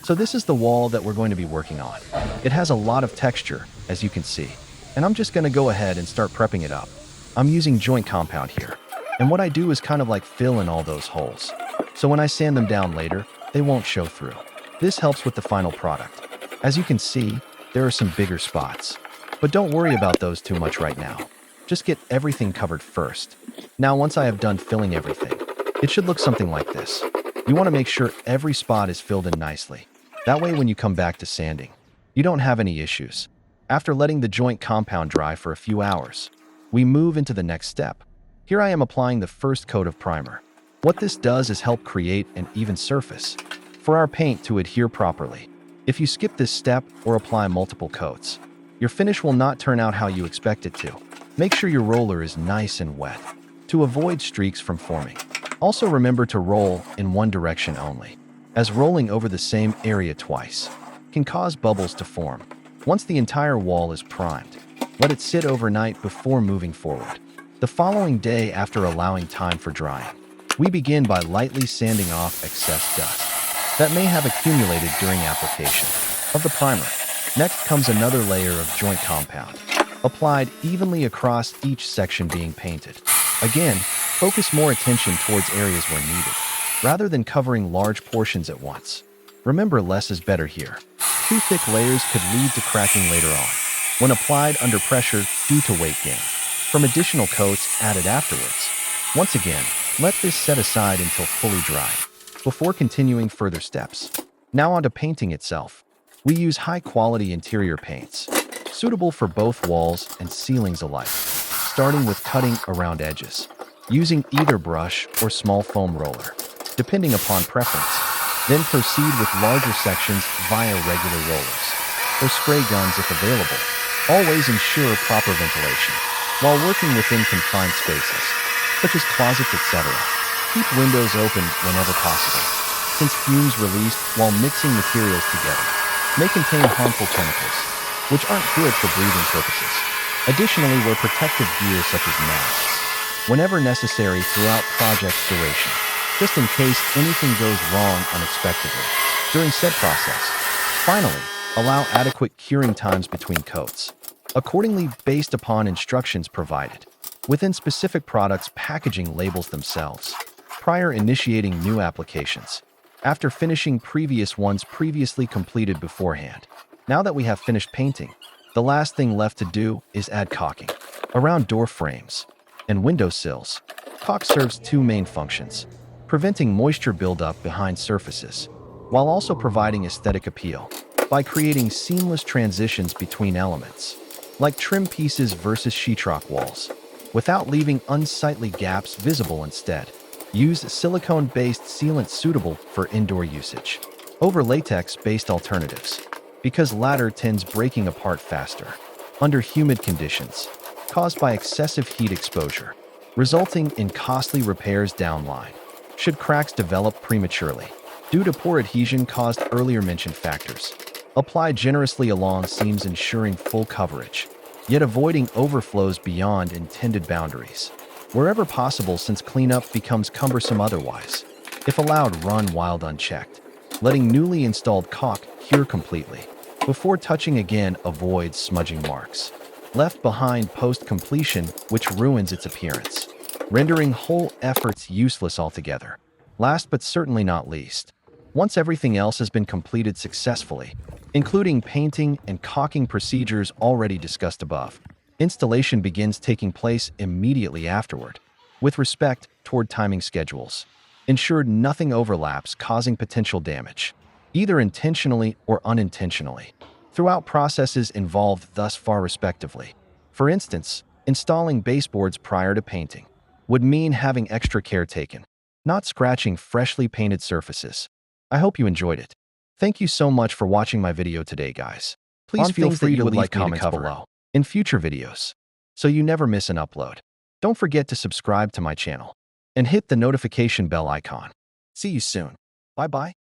So this is the wall that we're going to be working on. It has a lot of texture, as you can see, and I'm just going to go ahead and start prepping it up. I'm using joint compound here, and what I do is kind of like fill in all those holes. So when I sand them down later, they won't show through. This helps with the final product. As you can see, there are some bigger spots, but don't worry about those too much right now. Just get everything covered first. Now, once I have done filling everything, it should look something like this. You want to make sure every spot is filled in nicely. That way, when you come back to sanding, you don't have any issues. After letting the joint compound dry for a few hours, we move into the next step. Here I am applying the first coat of primer. What this does is help create an even surface for our paint to adhere properly. If you skip this step or apply multiple coats, your finish will not turn out how you expect it to. Make sure your roller is nice and wet to avoid streaks from forming. Also remember to roll in one direction only, as rolling over the same area twice can cause bubbles to form. Once the entire wall is primed, let it sit overnight before moving forward. The following day, after allowing time for drying, we begin by lightly sanding off excess dust that may have accumulated during application of the primer. Next comes another layer of joint compound, applied evenly across each section being painted. Again, focus more attention towards areas where needed, rather than covering large portions at once. Remember, less is better here. Too thick layers could lead to cracking later on, when applied under pressure due to weight gain from additional coats added afterwards. Once again, let this set aside until fully dried, before continuing further steps. Now on to painting itself. We use high-quality interior paints, suitable for both walls and ceilings alike, starting with cutting around edges, using either brush or small foam roller, depending upon preference. Then proceed with larger sections via regular rollers, or spray guns if available. Always ensure proper ventilation, while working within confined spaces, such as closets, etc. Keep windows open whenever possible, since fumes released while mixing materials together may contain harmful chemicals, which aren't good for breathing purposes. Additionally, wear protective gear such as masks whenever necessary throughout project's duration, just in case anything goes wrong unexpectedly during said process. Finally, allow adequate curing times between coats, accordingly based upon instructions provided within specific products' packaging labels themselves, prior initiating new applications, after finishing previous ones previously completed beforehand. Now that we have finished painting, the last thing left to do is add caulking around door frames and window sills. Caulk serves two main functions: preventing moisture buildup behind surfaces, while also providing aesthetic appeal by creating seamless transitions between elements, like trim pieces versus sheetrock walls, without leaving unsightly gaps visible. Instead, use silicone-based sealant suitable for indoor usage over latex-based alternatives, because latter tends breaking apart faster under humid conditions caused by excessive heat exposure, resulting in costly repairs downline should cracks develop prematurely due to poor adhesion caused earlier mentioned factors. Apply generously along seams, ensuring full coverage, yet avoiding overflows beyond intended boundaries wherever possible, since cleanup becomes cumbersome otherwise. If allowed, run wild unchecked, letting newly installed caulk cure completely. Before touching again, avoid smudging marks left behind post-completion, which ruins its appearance, rendering whole efforts useless altogether. Last but certainly not least, once everything else has been completed successfully, including painting and caulking procedures already discussed above, installation begins taking place immediately afterward. With respect toward timing schedules, ensure nothing overlaps, causing potential damage, either intentionally or unintentionally, throughout processes involved thus far respectively. For instance, installing baseboards prior to painting would mean having extra care taken, not scratching freshly painted surfaces. I hope you enjoyed it. Thank you so much for watching my video today, guys. Please feel free to leave comments below in future videos, so you never miss an upload. Don't forget to subscribe to my channel and hit the notification bell icon. See you soon. Bye-bye.